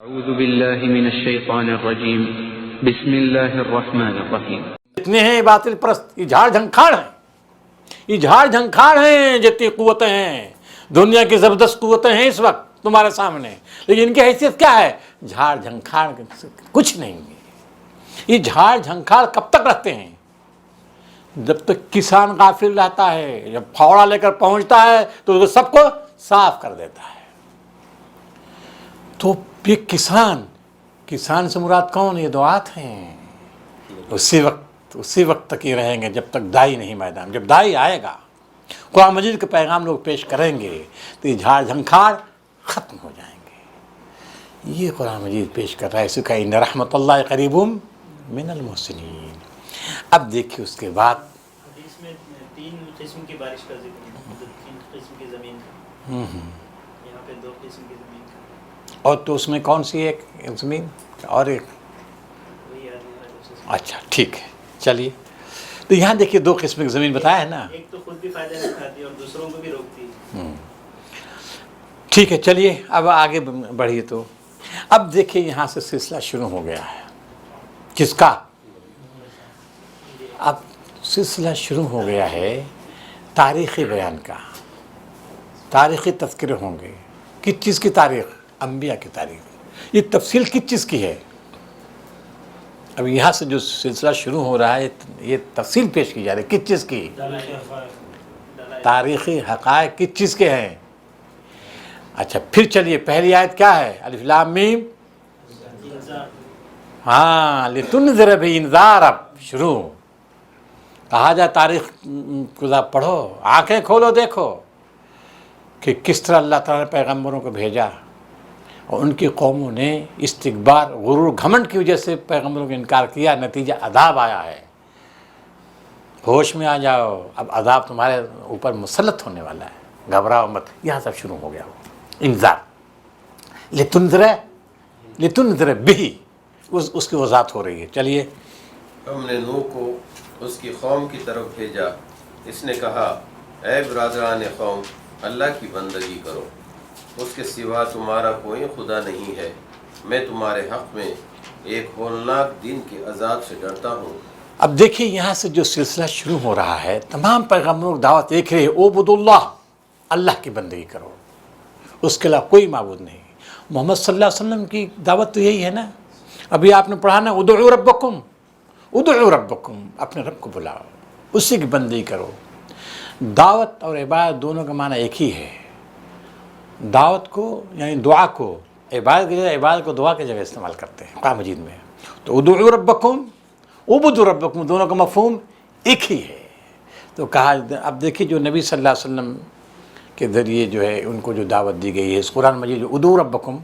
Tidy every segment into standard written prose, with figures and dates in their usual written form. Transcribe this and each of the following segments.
اعوذ باللہ من الشیطان الرجیم بسم اللہ الرحمن الرحیم. اتنے ہیں باطل پرست، یہ جھاڑ جھنکھاڑ ہیں، یہ جھاڑ جھنکھاڑ ہیں. جتنی قوتیں ہیں، دنیا کی زبردست قوتیں ہیں اس وقت تمہارے سامنے، لیکن ان کی حیثیت کیا ہے؟ جھاڑ جھنکھاڑ، کچھ نہیں ہے. یہ جھاڑ جھنکھاڑ کب تک رہتے ہیں؟ جب تک کسان غافل رہتا ہے. جب پھاوڑا لے کر پہنچتا ہے تو وہ سب کو صاف کر دیتا ہے. تو یہ کسان سے مراد کون؟ یہ دعات ہیں. اسی وقت تک یہ رہیں گے جب تک دائی نہیں میدان. جب دائی آئے گا، قرآن مجید کے پیغام لوگ پیش کریں گے تو یہ جھاڑ جھنکھاڑ ختم ہو جائیں گے. یہ قرآن مجید پیش کر رہا ہے. اس کا ان رحمت اللہ قریب من المحسنین. اب دیکھیے اس کے بعد حدیث میں 3 قسم کی بارش کا ذکر ہے، 3 قسم کی زمین کا، یہاں پہ 2 قسم کی زمین کا. اور تو اس میں کون سی ایک زمین اور ایک؟ وہی یاد نہیں رہا. اچھا ٹھیک ہے، چلیے. تو یہاں دیکھیے 2 قسم کی زمین بتایا ہے نا. ایک تو خود بھی فائدہ نہیں کھاتی اور دوسروں کو بھی روکتی ہے. ٹھیک ہے، چلیے اب آگے بڑھیے. تو اب دیکھیے یہاں سے سلسلہ شروع ہو گیا ہے. کس کا؟ اب سلسلہ شروع ہو گیا ہے تاریخی بیان کا. تاریخی تذکرے ہوں گے. کس چیز کی تاریخ؟ انبیاء کی تاریخ. یہ تفصیل کس چیز کی ہے؟ اب یہاں سے جو سلسلہ شروع ہو رہا ہے یہ تفصیل پیش کی جا رہی ہے. کس چیز کی؟ تاریخی حقائق کس چیز کے ہیں؟ اچھا پھر چلیے پہلی آیت کیا ہے؟ الف لام میم. ہاں، لتنذر بھی انذار. اب شروع کہا جائے تاریخ کو پڑھو، آنکھیں کھولو، دیکھو کہ کس طرح اللہ تعالیٰ نے پیغمبروں کو بھیجا اور ان کی قوموں نے استکبار، غرور، گھمنڈ کی وجہ سے پیغمبروں کا انکار کیا. نتیجہ عذاب آیا ہے. ہوش میں آ جاؤ، اب عذاب تمہارے اوپر مسلط ہونے والا ہے، گھبراؤ مت. یہاں سب شروع ہو گیا وہ انذار. لتنذر بھی، اس کی وضاحت ہو رہی ہے. چلیے. ہم نے نوح کو اس کی قوم کی طرف بھیجا. اس نے کہا، اے برادران قوم، اللہ کی بندگی کرو، اس کے سوا تمہارا کوئی خدا نہیں ہے. میں تمہارے حق میں ایک ہولناک دن کے عذاب سے ڈرتا ہوں. اب دیکھیے یہاں سے جو سلسلہ شروع ہو رہا ہے، تمام پیغمبروں کی دعوت ایک ہے، اعبدوا اللہ، اللہ کی بندگی کرو، اس کے علاوہ کوئی معبود نہیں. محمد صلی اللہ علیہ وسلم کی دعوت تو یہی ہے نا. ابھی آپ نے پڑھا نا، ادعوا ربکم، ادعوا ربکم، اپنے رب کو بلاؤ، اسی کی بندگی کرو. دعوت اور عبادت دونوں کا معنی ایک ہی ہے. دعوت کو یعنی دعا کو عبادت کی جگہ، عبادت کو دعا کی جگہ استعمال کرتے ہیں قرآن مجید میں. تو ادعوا ربکم، اعبدوا ربکم، دونوں کا مفہوم ایک ہی ہے. تو کہا، اب دیکھیے جو نبی صلی اللہ علیہ وسلم کے ذریعے جو ہے ان کو جو دعوت دی گئی ہے اس قرآن مجید جو ادعوا ربکم،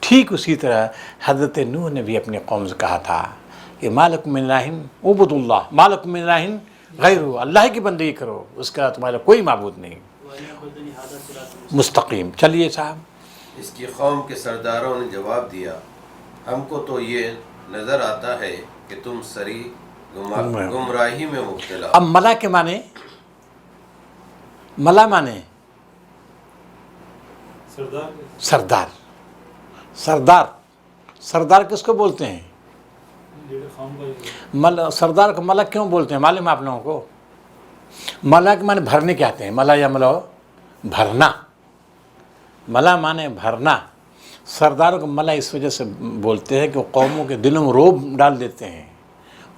ٹھیک اسی طرح حضرت نوح نے بھی اپنے قوم سے کہا تھا کہ ما لکم من الہ، اعبدوا اللہ، ما لکم من الہ غیرہ، اللہ کی بندگی کرو، اس کے علاوہ تمہارا کوئی معبود نہیں مستقیم. چلیے صاحب. اس کی قوم کے سرداروں نے جواب دیا، ہم کو تو یہ نظر آتا ہے کہ تم سری گمراہی میں مبتلا. اب ملا کے معنی، ملا معنی سردار. سردار کس کو بولتے ہیں؟ سردار کو ملک کیوں بولتے ہیں معلوم ہے آپ لوگوں کو؟ ملا کے معنی بھرنے کے آتے ہیں. ملا یا ملا بھرنا، ملا معنی بھرنا. سرداروں کو ملا اس وجہ سے بولتے ہیں کہ وہ قوموں کے دلوں میں روب ڈال دیتے ہیں،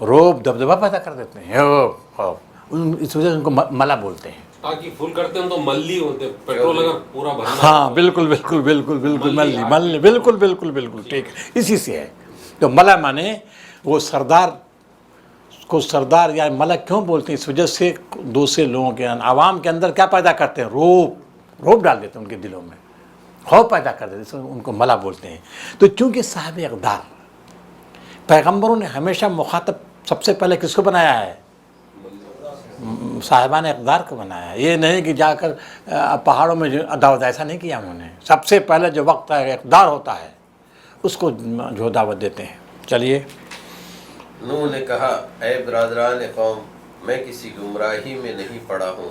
روب دبدبہ پیدا کر دیتے ہیں. اس وجہ سے ان کو ملا بولتے ہیں. تاکہ فل کرتے ہیں تو ملی ہوتے ہیں، پیٹرول اگر پورا بھرنا. ہاں بالکل ملی، بالکل ٹھیک، اسی سے ہے. تو ملا مانے وہ سردار کو سردار یا ملک کیوں بولتے ہیں؟ اس وجہ سے دوسرے لوگوں کے عوام کے اندر کیا پیدا کرتے ہیں؟ روب ڈال دیتے ہیں ان کے دلوں میں، خوف پیدا کر دیتے ہیں، ان کو ملا بولتے ہیں. تو چونکہ صاحب اقدار، پیغمبروں نے ہمیشہ مخاطب سب سے پہلے کس کو بنایا ہے؟ صاحبان اقدار کو بنایا. یہ نہیں کہ جا کر پہاڑوں میں دعوت، ایسا نہیں کیا انہوں نے. سب سے پہلے جو وقت اقدار ہوتا ہے اس کو جو دعوت دیتے ہیں. چلیے. نوح نے کہا، اے برادران قوم، میں کسی گمراہی میں نہیں پڑا ہوں.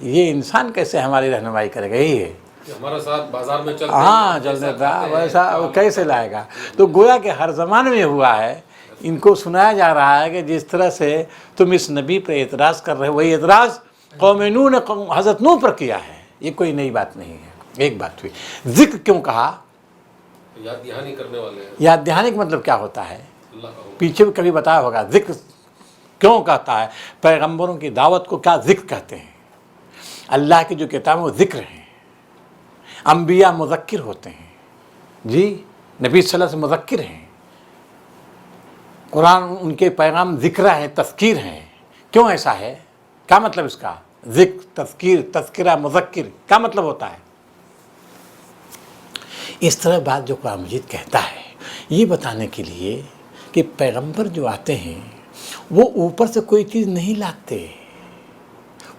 یہ انسان کیسے ہماری رہنمائی کرے گا؟ یہی ہے کہ ہمارا ساتھ بازار میں چلتے ہاں چلنے تھا ویسا وہ کیسے لائے گا؟ تو گویا کہ ہر زمانے میں ہوا ہے، ان کو سنایا جا رہا ہے کہ جس طرح سے تم اس نبی پر اعتراض کر رہے ہو، وہی اعتراض قوم نوح نے حضرت نوح پر کیا ہے، یہ کوئی نئی بات نہیں ہے۔ ایک بات ہوئی، ذکر کیوں کہا؟ یاد دہانی کرنے والے ہیں یاد دہانی کا مطلب کیا ہوتا ہے؟ اللہ کا حکم۔ پیچھے بھی کبھی بتایا ہوگا ذکر کیوں کہتا ہے۔ پیغمبروں کی دعوت کو کیا ذکر کہتے ہیں؟ اللہ کی جو کتاب ہے وہ ذکر ہیں، انبیاء مذکر ہوتے ہیں، جی نبی صلی اللہ علیہ وسلم مذکر ہیں، قرآن ان کے پیغام ذکر ہیں، تذکیر ہیں۔ کیوں ایسا ہے؟ کیا مطلب اس کا؟ ذکر، تذکیر، تذکرہ، مذکر کیا مطلب ہوتا ہے؟ اس طرح بات جو قرآن مجید کہتا ہے یہ بتانے کے لیے کہ پیغمبر جو آتے ہیں وہ اوپر سے کوئی چیز نہیں لاتے،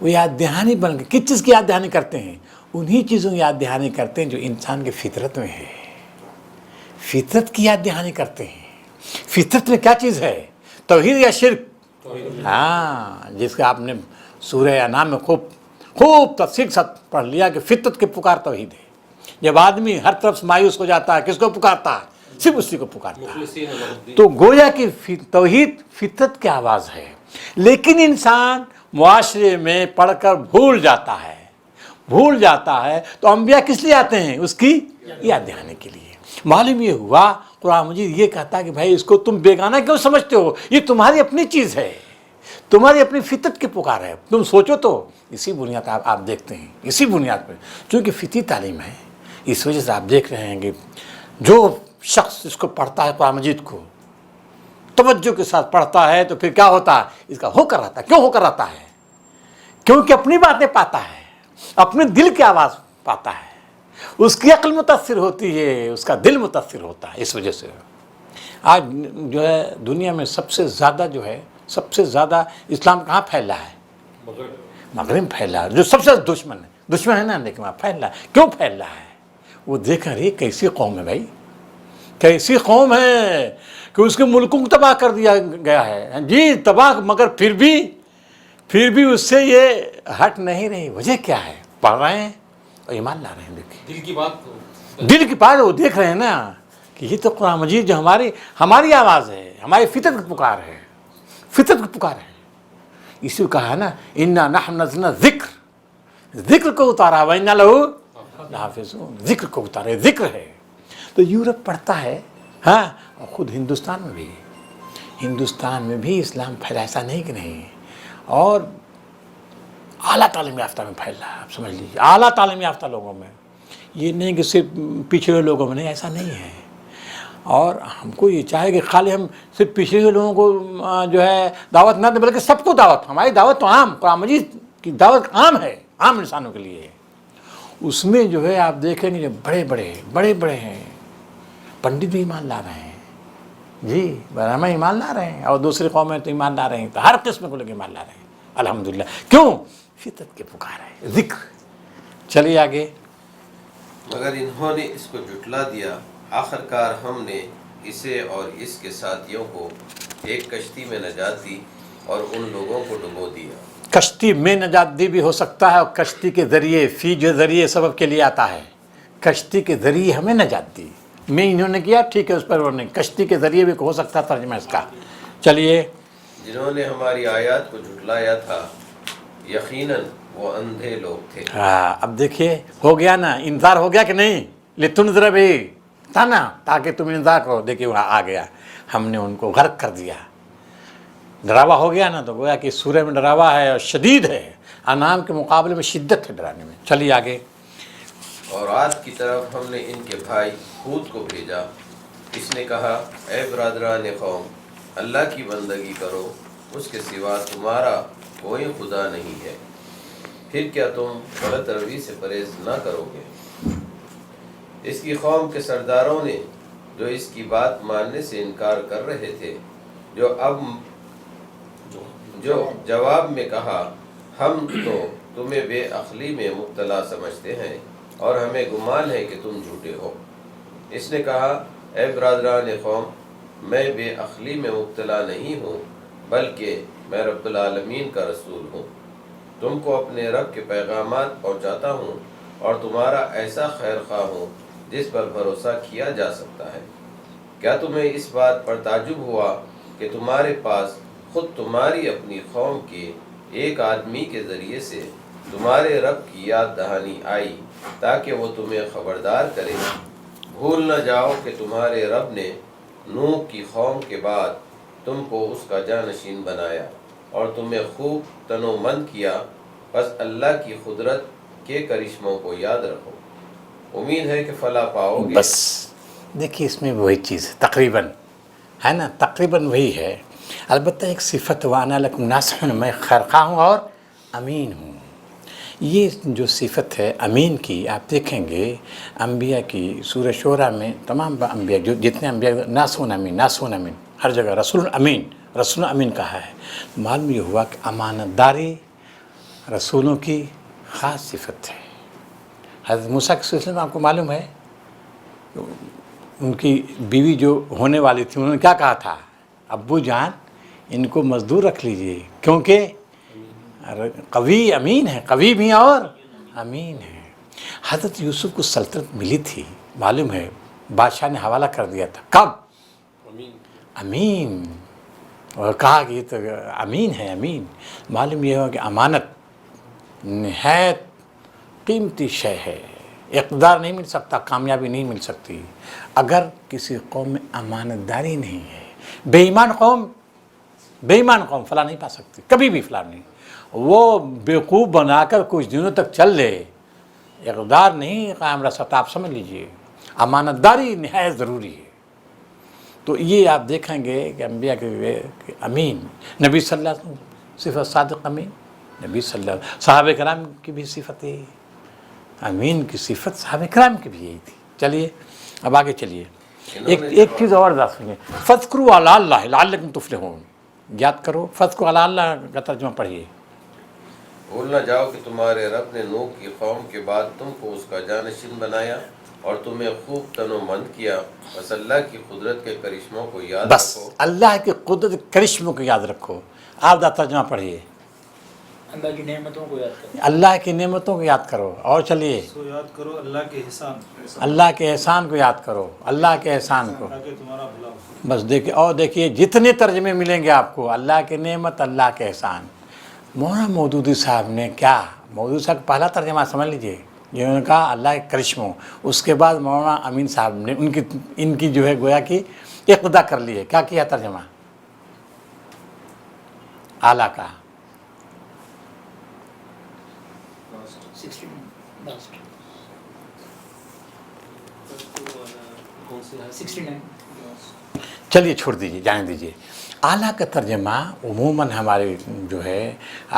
وہ یاد دہانی بن کے کس چیز کی یاد دہانی کرتے ہیں؟ انہی چیزوں کی یاد دہانی کرتے ہیں جو انسان کی فطرت میں ہے، فطرت کی یاد دہانی کرتے ہیں۔ فطرت میں کیا چیز ہے؟ توحید یا شرک؟ ہاں، جس کا آپ نے سورہ انعام میں خوب تفصیل سے پڑھ لیا کہ فطرت کی پکار توحید ہے۔ جب آدمی ہر طرف سے مایوس ہو جاتا ہے کس کو پکارتا ہے؟ صرف اسی کو پکارتا ہے۔ مخلصین له الدین۔ تو گویا کہ توحید فطرت کی آواز ہے، لیکن انسان معاشرے میں پڑھ کر بھول جاتا ہے تو انبیاء کس لیے آتے ہیں؟ اس کی یاد دہانی کے لیے۔ معلوم یہ ہوا قرآن مجید یہ کہتا ہے کہ بھائی اس کو تم بیگانہ کیوں سمجھتے ہو؟ یہ تمہاری اپنی چیز ہے، تمہاری اپنی فطرت کی پکار ہے، تم سوچو تو۔ اسی بنیاد آپ دیکھتے ہیں، اسی بنیاد پہ چونکہ فطری تعلیم ہے، اس وجہ سے آپ دیکھ رہے ہیں کہ جو شخص اس کو پڑھتا ہے قرآن مجید کو توجہ کے ساتھ پڑھتا ہے تو پھر کیا ہوتا ہے؟ اس کا ہو کر رہتا ہے۔ کیوں ہو کر رہتا ہے؟ کیونکہ اپنی باتیں پاتا ہے، اپنے دل کی آواز پاتا ہے، اس کی عقل متاثر ہوتی ہے، اس کا دل متاثر ہوتا ہے۔ اس وجہ سے آج جو ہے دنیا میں سب سے زیادہ اسلام کہاں پھیلا ہے؟ مغرب پھیلا ہے، جو سب سے دشمن ہے نا، لیکن وہاں پھیل رہا ہے۔ کیوں پھیل رہا ہے؟ وہ دیکھ رہی کیسی قوم ہے بھائی، کیسی قوم ہے کہ اس کے ملکوں کو تباہ کر دیا گیا ہے، جی تباہ، مگر پھر بھی اس سے یہ ہٹ نہیں رہی۔ وجہ کیا ہے؟ پڑھ رہے ہیں اور ایمان لا رہے ہیں۔ دیکھیں دل کی بات وہ دیکھ رہے ہیں نا کہ یہ تو قرآن مجید جو ہماری آواز ہے، ہماری فطرت کی پکار ہے، فطرت کی پکار ہے۔ اسی کو کہا ہے نا انا نحن نزلنا ذکر کو اتارا وَإِنَّا لَهُ لَحَافِظُونَ، ذکر کو اتارے، ذکر ہے۔ تو یورپ پڑھتا ہے، ہاں، اور خود ہندوستان میں بھی اسلام پھیلا، ایسا نہیں کہ نہیں، اور اعلیٰ تعلیم یافتہ میں پھیل رہا ہے۔ آپ سمجھ لیجیے اعلیٰ تعلیم یافتہ لوگوں میں، یہ نہیں کہ صرف پچھڑے لوگوں میں، نہیں، ایسا نہیں ہے۔ اور ہم کو یہ چاہے کہ خالی ہم صرف پچھڑے ہوئے لوگوں کو جو ہے دعوت نہ دیں، بلکہ سب کو دعوت، ہماری دعوت تو عام، قرآن مجید کی دعوت عام ہے، عام انسانوں کے لیے ہے۔ اس میں جو ہے آپ دیکھیں گے جو بڑے ہیں، پنڈت بھی ایمان لا رہے ہیں، جی برہمہ ایمان لا رہے ہیں، اور دوسری قومیں تو ایمان لا رہے ہیں، تو ہر قسم کے لوگ ایمان لا رہے ہیں، الحمدللہ۔ کیوں؟ فطرت کے پکار ہے، ذکر۔ چلیے آگے۔ مگر انہوں نے اس کو جھٹلا دیا، آخرکار ہم نے اسے اور اس کے ساتھیوں کو ایک کشتی میں نجات دی اور ان لوگوں کو ڈبو دیا۔ کشتی میں نجات دی بھی ہو سکتا ہے، اور کشتی کے ذریعے، فی جو ذریعے سبب کے لیے آتا ہے، کشتی کے ذریعے ہمیں نجات دی، میں انہوں نے کیا، ٹھیک ہے، اس پر وہ نہیں، کشتی کے ذریعے بھی ہو سکتا ہے ترجمہ اس کا۔ چلیے۔ جنہوں نے ہماری آیات کو جھٹلایا تھا یقیناً وہ اندھے لوگ تھے۔ ہاں، اب دیکھیے ہو گیا نا، انذار ہو گیا کہ نہیں؟ لتنذر بھی تھا نا، تاکہ تم انذار کرو۔ دیکھیے وہاں آ گیا، ہم نے ان کو غرق کر دیا، ڈراوا ہو گیا نا۔ تو گویا کہ سورہ میں ڈراوا ہے اور شدید ہے، انعام کے مقابلے میں شدت ہے ڈرانے میں۔ چلیے آگے۔ اور عاد کی طرف ہم نے ان کے بھائی ہود کو بھیجا، اس نے کہا اے برادران قوم، اللہ کی بندگی کرو، اس کے سوا تمہارا کوئی خدا نہیں ہے، پھر کیا تم غلط روی سے پرہیز نہ کرو گے؟ اس کی قوم کے سرداروں نے جو اس کی بات ماننے سے انکار کر رہے تھے، جو جواب میں کہا ہم تو تمہیں بے عقلی میں مبتلا سمجھتے ہیں اور ہمیں گمان ہے کہ تم جھوٹے ہو۔ اس نے کہا اے برادران قوم، میں بے عقلی میں مبتلا نہیں ہوں، بلکہ میں رب العالمین کا رسول ہوں۔ تم کو اپنے رب کے پیغامات پہنچاتا ہوں اور تمہارا ایسا خیر خواہ ہوں جس پر بھروسہ کیا جا سکتا ہے۔ کیا تمہیں اس بات پر تعجب ہوا کہ تمہارے پاس خود تمہاری اپنی قوم کے ایک آدمی کے ذریعے سے تمہارے رب کی یاد دہانی آئی تاکہ وہ تمہیں خبردار کرے؟ بھول نہ جاؤ کہ تمہارے رب نے نوح کی قوم کے بعد تم کو اس کا جانشین بنایا اور تمہیں خوب تنو مند کیا، بس اللہ کی قدرت کے کرشموں کو یاد رکھو، امید ہے کہ فلاح پاؤ گے۔ بس دیکھیے اس میں وہی چیز ہے تقریباً، ہے نا، تقریباً وہی ہے۔ البتہ ایک صفت وانا لکم ناصح، میں خیرخواہ ہوں اور امین ہوں، یہ جو صفت ہے امین کی، آپ دیکھیں گے انبیاء کی سورہ شورى میں تمام انبیاء جو جتنے انبیاء ناصحون امین ناصحون امین، ہر جگہ رسول امین رسول امین کہا ہے۔ معلوم یہ ہوا کہ امانت داری رسولوں کی خاص صفت ہے۔ حضرت موسیٰ کے سلسلے میں آپ کو معلوم ہے ان کی بیوی جو ہونے والی تھی انہوں نے کیا کہا تھا؟ ابو جان ان کو مزدور رکھ لیجئے کیونکہ قوی امین ہے، قوی بھی اور امین ہے۔ حضرت یوسف کو سلطنت ملی تھی، معلوم ہے بادشاہ نے حوالہ کر دیا تھا، کب؟ امین، اور کہا کہ یہ تو امین ہے، امین۔ معلوم یہ ہوا کہ امانت نہایت قیمتی شے ہے، اقتدار نہیں مل سکتا، کامیابی نہیں مل سکتی اگر کسی قوم میں امانت داری نہیں ہے۔ بے ایمان قوم فلاح نہیں پا سکتی، کبھی بھی فلاح نہیں۔ وہ بیوقوف بنا کر کچھ دنوں تک چل لے، اقتدار نہیں قائم رہ سکتا، آپ سمجھ لیجئے امانت داری نہایت ضروری ہے۔ تو یہ آپ دیکھیں گے کہ انبیاء کے امین، نبی صلی اللہ علیہ وسلم صفت صادق امین، نبی صلی اللہ علیہ وسلم، صحابہ کرام کی بھی صفت ہے امین کی صفت، صحابہ کرام کی بھی یہی تھی۔ چلیے اب آگے چلیے، ایک چیز اور بات سنیے، فاذکروا علی اللہ لعلکم تفلحون، یاد کرو، فاذکروا علی اللہ کا ترجمہ پڑھیے۔ بھول نہ جاؤ کہ تمہارے رب نے نوح کی قوم کے بعد تم کو اس کا جانشین بنایا اور تمہیں خوب تنو مند کیا، بس اللہ کی قدرت کے کرشموں کو یاد بس رکھو۔ اللہ کی قدرت کرشموں کو یاد رکھو۔ آپ دا ترجمہ پڑھیے، اللہ کی نعمتوں کو یاد کرو، اللہ کی نعمتوں کو یاد کرو، اور چلیے سو یاد کرو اللہ کے احسان اللہ کے احسان کو یاد کرو، اللہ کے احسان کو، تاکہ تمہارا بھلا ہو۔ بس دیکھیے، اور دیکھیے جتنے ترجمے ملیں گے آپ کو، اللہ کی نعمت، اللہ کے احسان۔ مولانا مودودی صاحب نے کیا، مودودی صاحب کا پہلا ترجمہ سمجھ لیجئے، جنہوں نے کہا اللہ کے کرشموں، اس کے بعد مولانا امین صاحب نے ان کی جو ہے گویا کہ اقتدا کر لی ہے، کیا کیا ترجمہ اعلیٰ کا؟ 69 چلیے چھوڑ دیجیے، جانے دیجیے۔ اعلیٰ کا ترجمہ عموماً ہمارے جو ہے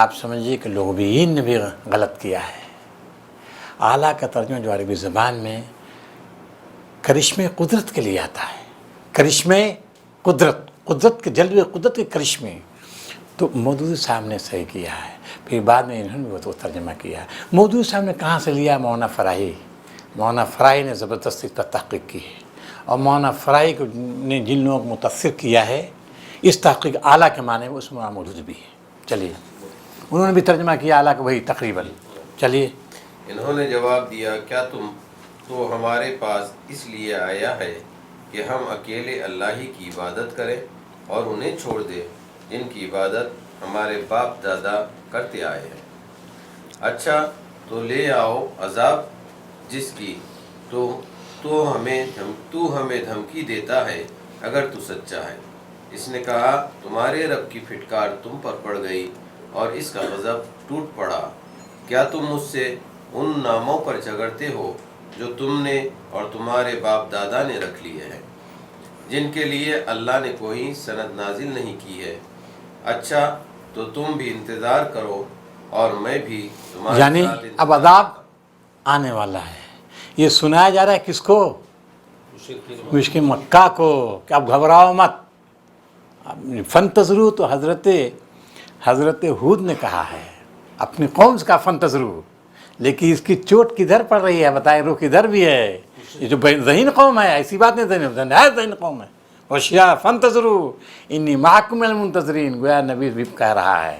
آپ سمجھیے کہ لغویین نے بھی غلط کیا ہے۔ اعلیٰ کا ترجمہ جو عربی زبان میں کرشمے قدرت کے لیے آتا ہے، کرشمے قدرت کے جلوے قدرت کے کرشمے، تو مودودی صاحب نے صحیح کیا ہے، پھر بعد میں انہوں نے وہ ترجمہ کیا ہے۔ مودودی صاحب نے کہاں سے لیا؟ مولانا فراہی نے زبردستی پر تحقیق کی ہے، اور مولانا فراہی کو نے جن لوگوں کو متاثر کیا ہے اس تحقیق اعلیٰ کے معنی میں، اس میں موجود بھی ہے۔ چلیے انہوں نے بھی ترجمہ کیا اعلیٰ کا وہی تقریباً۔ چلیے انہوں نے جواب دیا، کیا تم تو ہمارے پاس اس لیے آیا ہے کہ ہم اکیلے اللہ ہی کی عبادت کریں اور انہیں چھوڑ دیں جن کی عبادت ہمارے باپ دادا کرتے آئے ہیں؟ اچھا تو لے آؤ عذاب جس کی تو ہمیں دھمکی دیتا ہے اگر تو سچا ہے۔ اس نے کہا، تمہارے رب کی پھٹکار تم پر پڑ گئی اور اس کا غضب ٹوٹ پڑا۔ کیا تم مجھ سے ان ناموں پر جھگڑتے ہو جو تم نے اور تمہارے باپ دادا نے رکھ لیے ہیں، جن کے لیے اللہ نے کوئی سند نازل نہیں کی ہے؟ اچھا تو تم بھی انتظار کرو اور میں بھی تمہارے یعنی ساتھ اب عذاب آنے والا ہے، یہ سنایا جا رہا ہے کس کو؟ مشرک مکہ کو، کہ اب گھبراؤ مت، فنتظروا تو حضرت ہود نے کہا ہے اپنی قوم سے، کا فنتظروا، لیکن اس کی چوٹ کدھر پڑ رہی ہے بتائیں، روح کدھر بھی ہے؟ یہ جو ذہین قوم ہے، ایسی بات نہیں، ذہین قوم ہے، ہوشیار، فنتظروا انی معکم من المنتظرین، گویا نبی بھی کہہ رہا ہے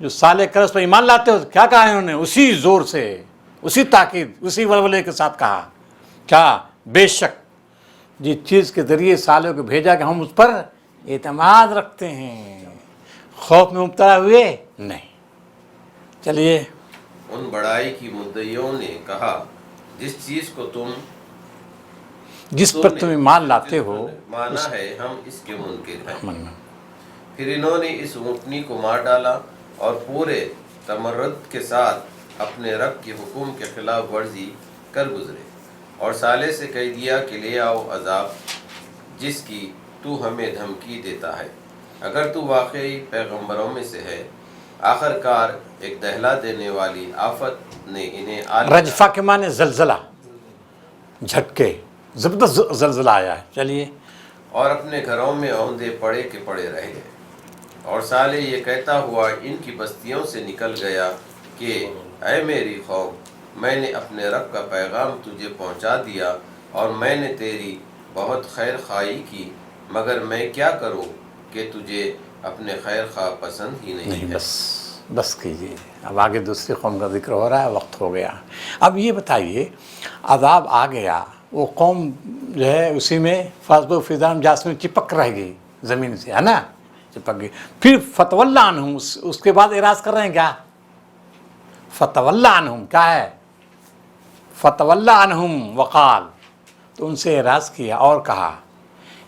جو صالح کرے اس پر ایمان لاتے ہو. کیا کہا انہوں نے؟ اسی زور سے، اسی تاکید، اسی ولولے کے ساتھ کہا کیا؟ بے شک جس چیز کے ذریعے صالحوں کو بھیجا کہ ہم اس پر اعتماد رکھتے ہیں، خوف میں مبتلا ہوئے نہیں. چلیے. ان بڑائی کی مدعیوں نے کہا جس چیز کو جس پر تم ایمان لاتے ہو مانا ہے ہم اس کے منکر ہیں. پھر انہوں نے اس اونٹنی کو مار ڈالا اور پورے تمرد کے ساتھ اپنے رب کے حکم کے خلاف ورزی کر گزرے، اور صالح سے کہہ دیا کہ لے آؤ عذاب جس کی تو ہمیں دھمکی دیتا ہے، اگر تو واقعی پیغمبروں میں سے ہے. آخر کار ایک دہلا دینے والی آفت نے انہیں رجفہ کے معنی زلزلہ، جھٹکے، زبردست زلزلہ آیا ہے. چلیے. اور اپنے گھروں میں اوندے پڑے کے پڑے رہ گئے. اور صالح یہ کہتا ہوا ان کی بستیوں سے نکل گیا کہ اے میری قوم، میں نے اپنے رب کا پیغام تجھے پہنچا دیا اور میں نے تیری بہت خیر خواہی کی، مگر میں کیا کروں کہ تجھے اپنے خیر خواہ پسند ہی نہیں ہے. بس کیجیے. اب آگے دوسری قوم کا ذکر ہو رہا ہے، وقت ہو گیا. اب یہ بتائیے، عذاب آ گیا، وہ قوم جو ہے اسی میں فاسب و فضام جاس میں چپک رہ گئی زمین سے، ہے نا، چپک گئی. پھر فتول عنہم، اس کے بعد اعراض کر رہے ہیں کیا؟ فتول عنہم کیا ہے؟ فتول عنہم وقال، تو ان سے اعراض کیا اور کہا،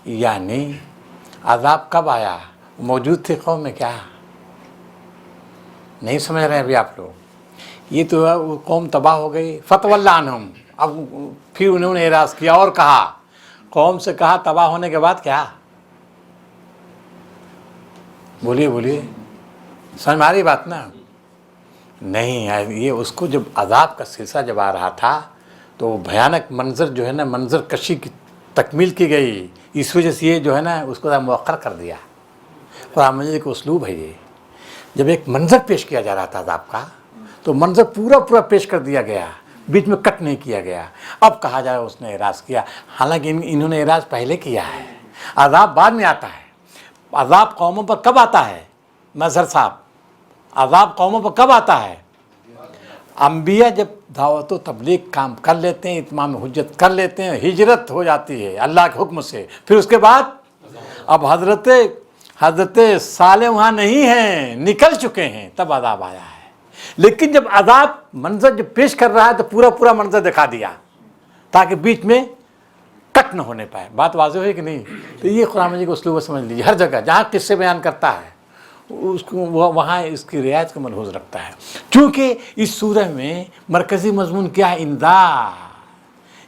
یعنی عذاب کب آیا؟ موجود تھے قوم میں کیا؟ نہیں سمجھ رہے ہیں ابھی آپ لوگ. یہ تو وہ قوم تباہ ہو گئی. فتول عنہم، اب پھر انہوں نے اعراض کیا اور کہا. قوم سے کہا تباہ ہونے کے بعد کیا؟ بولیے سمجھ میں آ رہی بات نا؟ نہیں ہے. یہ اس کو جب عذاب کا سلسلہ جب آ رہا تھا تو بھیانک منظر جو ہے نا، منظر کشی کی تکمیل کی گئی. اس وجہ سے یہ جو ہے نا اس کو مؤخر کر دیا. قرآن مجید کا اسلوب ہے یہ. جب ایک منظر پیش کیا جا رہا تھا عذاب کا تو منظر پورا پیش کر دیا گیا، بیچ میں کٹ نہیں کیا گیا. اب کہا جائے اس نے اعراض کیا، حالانکہ انہوں نے اعراض پہلے کیا ہے. عذاب بعد میں آتا ہے. عذاب قوموں پر کب آتا ہے مظہر صاحب؟ عذاب قوموں پر کب آتا ہے؟ انبیاء جب دعوت و تبلیغ کام کر لیتے ہیں، اتمام حجت کر لیتے ہیں، ہجرت ہو جاتی ہے اللہ کے حکم سے، پھر اس کے بعد اب حضرت صالح وہاں نہیں ہیں، نکل چکے ہیں، تب عذاب آیا ہے. لیکن جب عذاب منظر جب پیش کر رہا ہے تو پورا منظر دکھا دیا تاکہ بیچ میں کٹ نہ ہونے پائے. بات واضح ہوئی کہ نہیں؟ تو یہ قرآن مجید کو اسلوب سمجھ لیجیے. ہر جگہ جہاں قصے بیان کرتا ہے اس کو وہاں اس کی رعایت کو ملحوظ رکھتا ہے. چونکہ اس سورہ میں مرکزی مضمون کیا ہے؟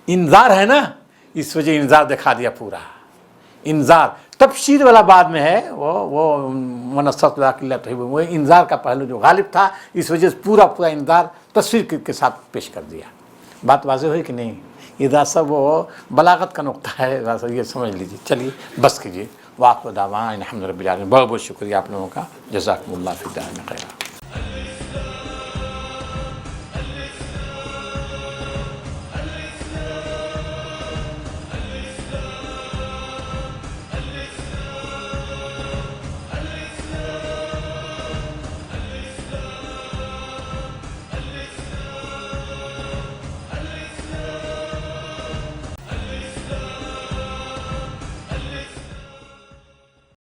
انذار ہے نا، اس وجہ انذار دکھا دیا پورا. انذار تبشیر والا بعد میں ہے، وہ منصت وہ انذار کا پہلو جو غالب تھا، اس وجہ سے پورا انذار تصویر کے ساتھ پیش کر دیا. بات واضح ہوئی کہ نہیں؟ یہ سب وہ بلاغت کا نقطہ ہے، یہ سمجھ لیجیے. چلیے بس کیجیے. واقع دعوانا الحمد للہ رب العالمین. بہت شکریہ آپ لوگوں کا. جزاکم اللہ فی الدارین خیرا.